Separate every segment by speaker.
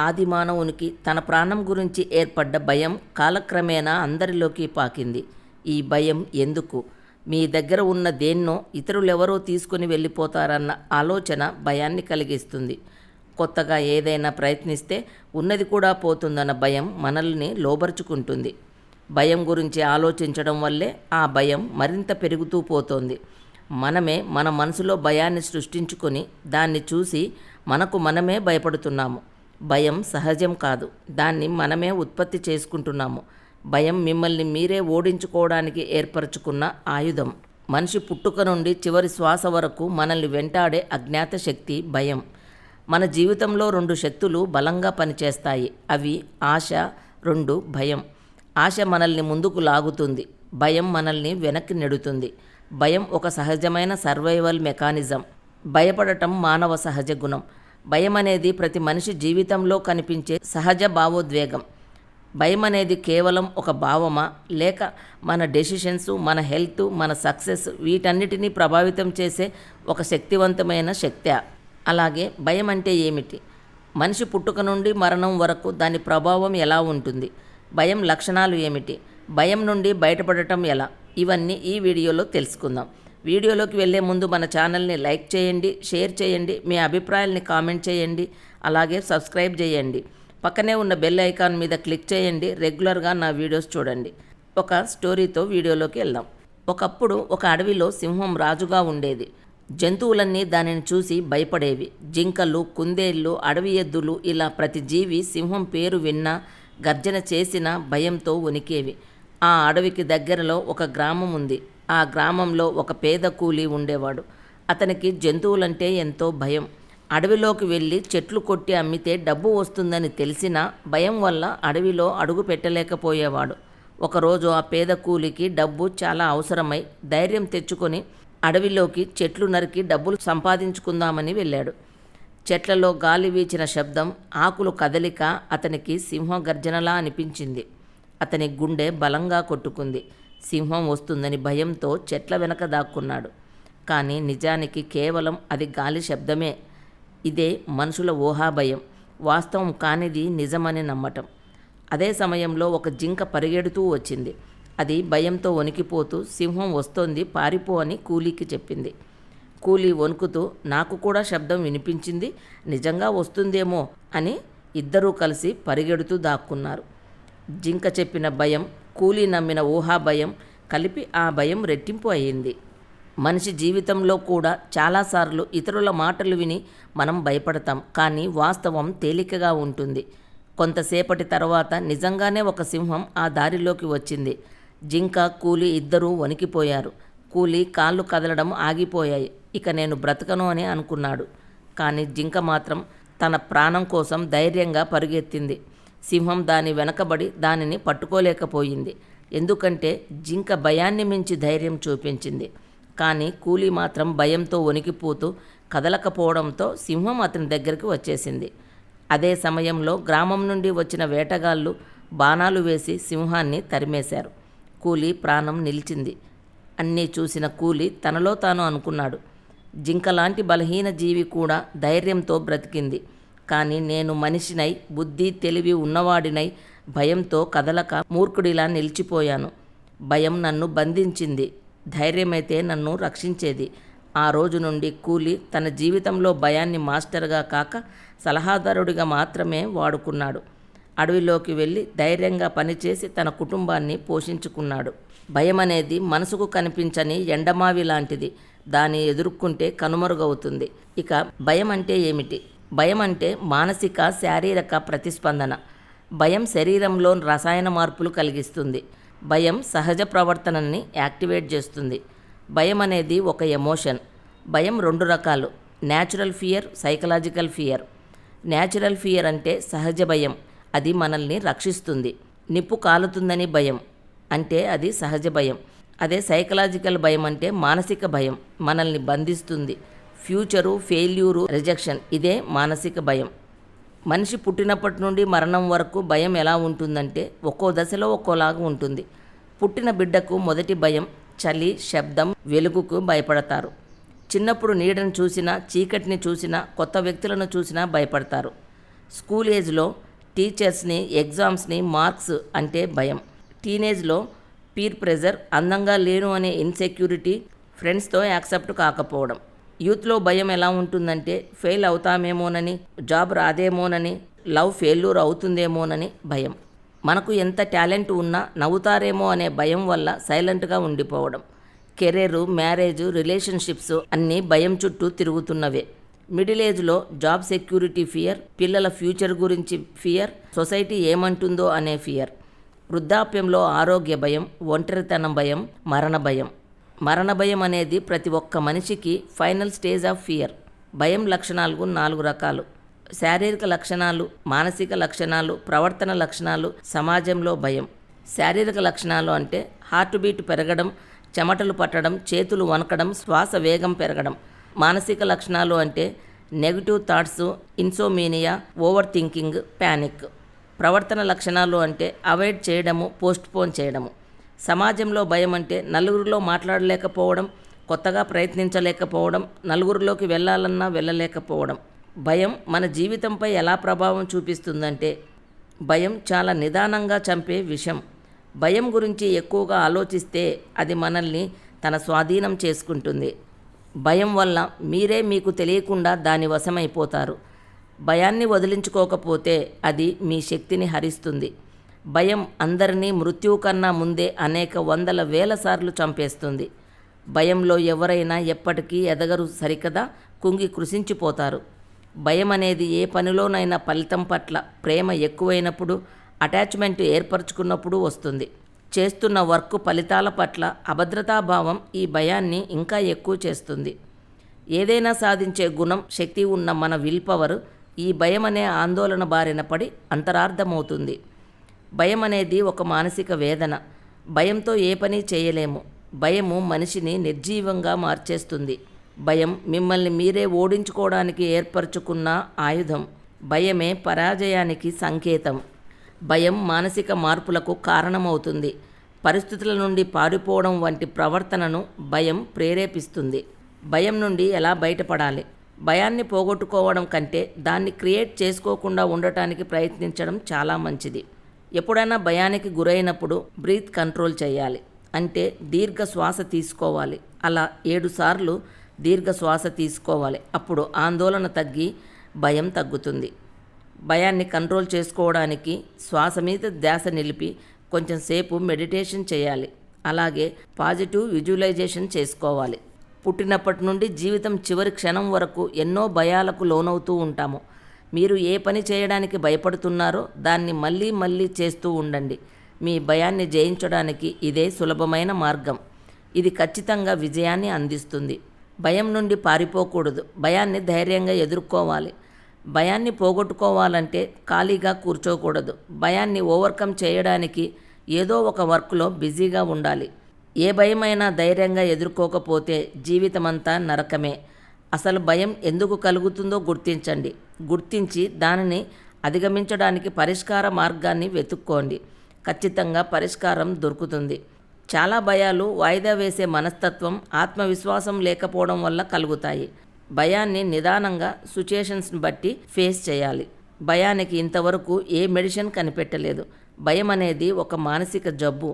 Speaker 1: ఆదిమానవునికి తన ప్రాణం గురించి ఏర్పడ్డ భయం కాలక్రమేణా అందరిలోకి పాకింది. ఈ భయం ఎందుకు? మీ దగ్గర ఉన్న దేన్నో ఇతరులెవరో తీసుకుని వెళ్ళిపోతారన్న ఆలోచన భయాన్ని కలిగిస్తుంది. కొత్తగా ఏదైనా ప్రయత్నిస్తే ఉన్నది కూడా పోతుందన్న భయం మనల్ని లోబరుచుకుంటుంది. భయం గురించి ఆలోచించడం వల్లే ఆ భయం మరింత పెరుగుతూ పోతోంది. మనమే మన మనసులో భయాన్ని సృష్టించుకొని దాన్ని చూసి మనకు మనమే భయపడుతున్నాము. భయం సహజం కాదు, దాన్ని మనమే ఉత్పత్తి చేసుకుంటున్నాము. భయం మిమ్మల్ని మీరే ఓడించుకోవడానికి ఏర్పరచుకున్న ఆయుధం. మనిషి పుట్టుక నుండి చివరి శ్వాస వరకు మనల్ని వెంటాడే అజ్ఞాత శక్తి భయం. మన జీవితంలో 2 శక్తులు బలంగా పనిచేస్తాయి. అవి ఆశ, 2 భయం. ఆశ మనల్ని ముందుకు లాగుతుంది, భయం మనల్ని వెనక్కి నెడుతుంది. భయం ఒక సహజమైన సర్వైవల్ మెకానిజం. భయపడటం మానవ సహజ గుణం. భయం అనేది ప్రతి మనిషి జీవితంలో కనిపించే సహజ భావోద్వేగం. భయం అనేది కేవలం ఒక భావమా, లేక మన డెసిషన్స్, మన హెల్త్, మన సక్సెస్ వీటన్నిటినీ ప్రభావితం చేసే ఒక శక్తివంతమైన శక్తి? అలాగే భయం అంటే ఏమిటి? మనిషి పుట్టుక నుండి మరణం వరకు దాని ప్రభావం ఎలా ఉంటుంది? భయం లక్షణాలు ఏమిటి? భయం నుండి బయటపడటం ఎలా? ఇవన్నీ ఈ వీడియోలో తెలుసుకుందాం. వీడియోలోకి వెళ్ళే ముందు మన ఛానల్ని లైక్ చేయండి, షేర్ చేయండి, మీ అభిప్రాయాల్ని కామెంట్ చేయండి, అలాగే సబ్స్క్రైబ్ చేయండి. పక్కనే ఉన్న బెల్ ఐకాన్ మీద క్లిక్ చేయండి. రెగ్యులర్గా నా వీడియోస్ చూడండి. ఒక స్టోరీతో వీడియోలోకి వెళ్దాం. ఒకప్పుడు ఒక అడవిలో సింహం రాజుగా ఉండేది. జంతువులన్నీ దానిని చూసి భయపడేవి. జింకలు, కుందేళ్ళు, అడవి ఎద్దులు ఇలా ప్రతి జీవి సింహం పేరు విన్నా, గర్జన చేసినా భయంతో వణికేవి. ఆ అడవికి దగ్గరలో ఒక గ్రామం ఉంది. ఆ గ్రామంలో ఒక పేద కూలీ ఉండేవాడు. అతనికి జంతువులంటే ఎంతో భయం. అడవిలోకి వెళ్ళి చెట్లు కొట్టి అమ్మితే డబ్బు వస్తుందని తెలిసినా భయం వల్ల అడవిలో అడుగు పెట్టలేకపోయేవాడు. ఒకరోజు ఆ పేద కూలీకి డబ్బు చాలా అవసరమై ధైర్యం తెచ్చుకొని అడవిలోకి చెట్లు నరికి డబ్బులు సంపాదించుకుందామని వెళ్ళాడు. చెట్లలో గాలి వీచిన శబ్దం, ఆకులు కదలిక అతనికి సింహ గర్జనలా అనిపించింది. అతని గుండె బలంగా కొట్టుకుంది. సింహం వస్తుందని భయంతో చెట్ల వెనక దాక్కున్నాడు. కానీ నిజానికి కేవలం అది గాలి శబ్దమే. ఇదే మనుషుల ఊహాభయం, వాస్తవం కానిది నిజమని నమ్మటం. అదే సమయంలో ఒక జింక పరిగెడుతూ వచ్చింది. అది భయంతో వణికిపోతూ సింహం వస్తోంది, పారిపో అని కూలీకి చెప్పింది. కూలీ వణుకుతూ, నాకు కూడా శబ్దం వినిపించింది, నిజంగా వస్తుందేమో అని ఇద్దరూ కలిసి పరిగెడుతూ దాక్కున్నారు. జింక చెప్పిన భయం, కూలీ నమ్మిన ఊహాభయం కలిపి ఆ భయం రెట్టింపు అయింది. మనిషి జీవితంలో కూడా చాలాసార్లు ఇతరుల మాటలు విని మనం భయపడతాం. కానీ వాస్తవం తేలికగా ఉంటుంది. కొంతసేపటి తర్వాత నిజంగానే ఒక సింహం ఆ దారిలోకి వచ్చింది. జింక, కూలీ ఇద్దరూ వణికిపోయారు. కూలీ కాళ్ళు కదలడం ఆగిపోయాయి. ఇక నేను బ్రతకను అని అనుకున్నాడు. కానీ జింక మాత్రం తన ప్రాణం కోసం ధైర్యంగా పరుగెత్తింది. సింహం దాని వెనకబడి దానిని పట్టుకోలేకపోయింది. ఎందుకంటే జింక భయాన్ని మించి ధైర్యం చూపించింది. కానీ కూలీ మాత్రం భయంతో వణికిపోతూ కదలకపోవడంతో సింహం అతని దగ్గరికి వచ్చేసింది. అదే సమయంలో గ్రామం నుండి వచ్చిన వేటగాళ్ళు బాణాలు వేసి సింహాన్ని తరిమేశారు. కూలీ ప్రాణం నిలిచింది. అన్నీ చూసిన కూలీ తనలో తాను అనుకున్నాడు, జింకలాంటి బలహీన జీవి కూడా ధైర్యంతో బ్రతికింది. కానీ నేను మనిషినై, బుద్ధి తెలివి ఉన్నవాడినై భయంతో కదలక మూర్ఖుడిలా నిలిచిపోయాను. భయం నన్ను బంధించింది, ధైర్యమైతే నన్ను రక్షించేది. ఆ రోజు నుండి కూలీ తన జీవితంలో భయాన్ని మాస్టర్గా కాక సలహాదారుడిగా మాత్రమే వాడుకున్నాడు. అడవిలోకి వెళ్ళి ధైర్యంగా పనిచేసి తన కుటుంబాన్ని పోషించుకున్నాడు. భయం అనేది మనసుకు కనిపించని ఎండమావి లాంటిది. దాన్ని ఎదుర్కొంటే కనుమరుగవుతుంది. ఇక భయం అంటే ఏమిటి? భయం అంటే మానసిక, శారీరక ప్రతిస్పందన. భయం శరీరంలో రసాయన మార్పులు కలిగిస్తుంది. భయం సహజ ప్రవర్తనని యాక్టివేట్ చేస్తుంది. భయం అనేది ఒక ఎమోషన్. భయం 2 రకాలు: natural fear, psychological fear. Natural fear అంటే సహజ భయం, అది మనల్ని రక్షిస్తుంది. నిప్పు కాలుతుందని భయం అంటే అది సహజ భయం. అదే సైకలాజికల్ భయం అంటే మానసిక భయం, మనల్ని బంధిస్తుంది. ఫ్యూచరు, ఫెయిల్యూరు, రిజెక్షన్ ఇదే మానసిక భయం. మనిషి పుట్టినప్పటి నుండి మరణం వరకు భయం ఎలా ఉంటుందంటే ఒక్కో దశలో ఒక్కోలాగా ఉంటుంది. పుట్టిన బిడ్డకు మొదటి భయం చలి, శబ్దం, వెలుగుకు భయపడతారు. చిన్నప్పుడు నీడను చూసినా, చీకటిని చూసినా, కొత్త వ్యక్తులను చూసినా భయపడతారు. స్కూల్ ఏజ్లో టీచర్స్ని, ఎగ్జామ్స్ని, మార్క్స్ అంటే భయం. టీనేజ్లో పీర్ ప్రెజర్, అందంగా లేను అనే ఇన్సెక్యూరిటీ, ఫ్రెండ్స్తో యాక్సెప్ట్ కాకపోవడం. యూత్లో భయం ఎలా ఉంటుందంటే ఫెయిల్ అవుతామేమోనని, జాబ్ రాదేమోనని, లవ్ ఫెయిల్యూర్ అవుతుందేమోనని భయం. మనకు ఎంత టాలెంట్ ఉన్నా నవ్వుతారేమో అనే భయం వల్ల సైలెంట్గా ఉండిపోవడం. కెరీరు, మ్యారేజ్, రిలేషన్షిప్స్ అన్నీ భయం చుట్టూ తిరుగుతున్నవే. మిడిల్ ఏజ్లో జాబ్ సెక్యూరిటీ ఫియర్, పిల్లల ఫ్యూచర్ గురించి ఫియర్, సొసైటీ ఏమంటుందో అనే ఫియర్. వృద్ధాప్యంలో ఆరోగ్య భయం, ఒంటరితనం భయం, మరణ భయం. మరణ భయం అనేది ప్రతి ఒక్క మనిషికి ఫైనల్ స్టేజ్ ఆఫ్ ఫియర్. భయం లక్షణాలు 4 రకాలు. శారీరక లక్షణాలు, మానసిక లక్షణాలు, ప్రవర్తన లక్షణాలు. సమాజంలో భయం. శారీరక లక్షణాలు అంటే హార్ట్ బీట్ పెరగడం, చెమటలు పట్టడం, చేతులు వణకడం, శ్వాస వేగం పెరగడం. మానసిక లక్షణాలు అంటే negative thoughts, insomnia, over thinking, panic. ప్రవర్తన లక్షణాలు అంటే అవాయిడ్ చేయడము, పోస్ట్పోన్ చేయడము. సమాజంలో భయం అంటే నలుగురిలో మాట్లాడలేకపోవడం, కొత్తగా ప్రయత్నించలేకపోవడం, నలుగురిలోకి వెళ్ళాలన్నా వెళ్ళలేకపోవడం. భయం మన జీవితంపై ఎలా ప్రభావం చూపిస్తుందంటే భయం చాలా నిదానంగా చంపే విషం. భయం గురించి ఎక్కువగా ఆలోచిస్తే అది మనల్ని తన స్వాధీనం చేసుకుంటుంది. భయం వల్ల మీరే మీకు తెలియకుండా దాని వశమైపోతారు. భయాన్ని వదిలించుకోకపోతే అది మీ శక్తిని హరిస్తుంది. భయం అందరినీ మృత్యువు కన్నా ముందే అనేక వందల వేల సార్లు చంపేస్తుంది. భయంలో ఎవరైనా ఎప్పటికీ ఎదగరు సరికదా, కుంగి కృషించిపోతారు. భయం అనేది ఏ పనిలోనైనా ఫలితం పట్ల ప్రేమ ఎక్కువైనప్పుడు, అటాచ్మెంట్ ఏర్పరచుకున్నప్పుడు వస్తుంది. చేస్తున్న వర్క్ ఫలితాల పట్ల అభద్రతాభావం ఈ భయాన్ని ఇంకా ఎక్కువ చేస్తుంది. ఏదైనా సాధించే గుణం, శక్తి ఉన్న మన విల్ పవర్ ఈ భయం అనే ఆందోళన బారిన పడి అంతరార్థమవుతుంది. భయం అనేది ఒక మానసిక వేదన. భయంతో ఏ పని చేయలేము. భయము మనిషిని నిర్జీవంగా మార్చేస్తుంది. భయం మిమ్మల్ని మీరే ఓడించుకోవడానికి ఏర్పరచుకున్న ఆయుధం. భయమే పరాజయానికి సంకేతం. భయం మానసిక మార్పులకు కారణమవుతుంది. పరిస్థితుల నుండి పారిపోవడం వంటి ప్రవర్తనను భయం ప్రేరేపిస్తుంది. భయం నుండి ఎలా బయటపడాలి? భయాన్ని పోగొట్టుకోవడం కంటే దాన్ని క్రియేట్ చేసుకోకుండా ఉండటానికి ప్రయత్నించడం చాలా మంచిది. ఎప్పుడైనా భయానికి గురైనప్పుడు బ్రీత్ కంట్రోల్ చేయాలి. అంటే దీర్ఘ శ్వాస తీసుకోవాలి. అలా 7 సార్లు దీర్ఘ శ్వాస తీసుకోవాలి. అప్పుడు ఆందోళన తగ్గి భయం తగ్గుతుంది. భయాన్ని కంట్రోల్ చేసుకోవడానికి శ్వాస మీద ధ్యాస నిలిపి కొంచెం సేపు మెడిటేషన్ చేయాలి. అలాగే పాజిటివ్ విజువలైజేషన్ చేసుకోవాలి. పుట్టినప్పటి నుండి జీవితం చివరి క్షణం వరకు ఎన్నో భయాలకు లోనవుతూ ఉంటాము. మీరు ఏ పని చేయడానికి భయపడుతున్నారో దాన్ని మళ్ళీ మళ్ళీ చేస్తూ ఉండండి. మీ భయాన్ని జయించడానికి ఇదే సులభమైన మార్గం. ఇది ఖచ్చితంగా విజయాన్ని అందిస్తుంది. భయం నుండి పారిపోకూడదు. భయాన్ని ధైర్యంగా ఎదుర్కోవాలి. భయాన్ని పోగొట్టుకోవాలంటే ఖాళీగా కూర్చోకూడదు. భయాన్ని ఓవర్కమ్ చేయడానికి ఏదో ఒక వర్క్లో బిజీగా ఉండాలి. ఏ భయమైనా ధైర్యంగా ఎదుర్కోకపోతే జీవితమంతా నరకమే. అసలు భయం ఎందుకు కలుగుతుందో గుర్తించండి. గుర్తించి దానిని అధిగమించడానికి పరిష్కార మార్గాన్ని వెతుక్కోండి. ఖచ్చితంగా పరిష్కారం దొరుకుతుంది. చాలా భయాలు వాయిదా వేసే మనస్తత్వం, ఆత్మవిశ్వాసం లేకపోవడం వల్ల కలుగుతాయి. భయాన్ని నిదానంగా సిచ్యుయేషన్స్ని బట్టి ఫేస్ చేయాలి. భయానికి ఇంతవరకు ఏ మెడిసిన్ కనిపెట్టలేదు. భయం అనేది ఒక మానసిక జబ్బు.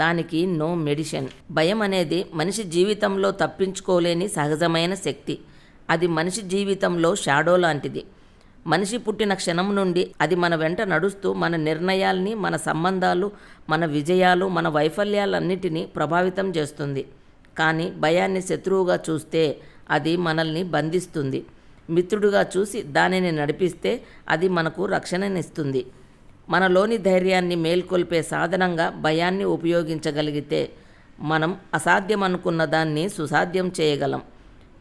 Speaker 1: దానికి నో మెడిసిన్. భయం అనేది మనిషి జీవితంలో తప్పించుకోలేని సహజమైన శక్తి. అది మనిషి జీవితంలో షాడో లాంటిది. మనిషి పుట్టిన క్షణం నుండి అది మన వెంట నడుస్తూ మన నిర్ణయాల్ని, మన సంబంధాలు, మన విజయాలు, మన వైఫల్యాలన్నిటినీ ప్రభావితం చేస్తుంది. కానీ భయాన్ని శత్రువుగా చూస్తే అది మనల్ని బంధిస్తుంది. మిత్రుడిగా చూసి దానిని నడిపిస్తే అది మనకు రక్షణనిస్తుంది. మనలోని ధైర్యాన్ని మేల్కొల్పే సాధనంగా భయాన్ని ఉపయోగించగలిగితే మనం అసాధ్యం అనుకున్న దాన్ని సుసాధ్యం చేయగలం.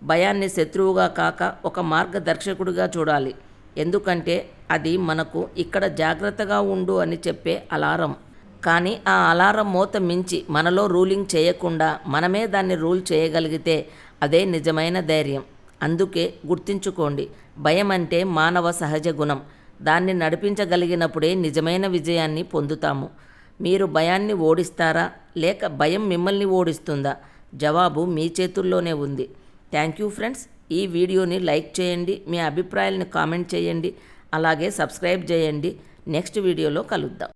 Speaker 1: భయాన్ని శత్రువుగా కాక ఒక మార్గదర్శకుడిగా చూడాలి. ఎందుకంటే అది మనకు ఇక్కడ జాగ్రత్తగా ఉండు అని చెప్పే అలారం. కానీ ఆ అలారం మోత మించి మనలో రూలింగ్ చేయకుండా మనమే దాన్ని రూల్ చేయగలిగితే అదే నిజమైన ధైర్యం. అందుకే గుర్తుంచుకోండి, భయం అంటే మానవ సహజ గుణం. దాన్ని నడిపించగలిగినప్పుడే నిజమైన విజయాన్ని పొందుతాము. మీరు భయాన్ని ఓడిస్తారా లేక భయం మిమ్మల్ని ఓడిస్తుందా? జవాబు మీ చేతుల్లోనే ఉంది. Thank you friends. ఈ వీడియోని లైక్ చేయండి, మీ అభిప్రాయాలను కామెంట్ చేయండి. అలాగే సబ్స్క్రైబ్ చేయండి. నెక్స్ట్ వీడియోలో కలుద్దాం.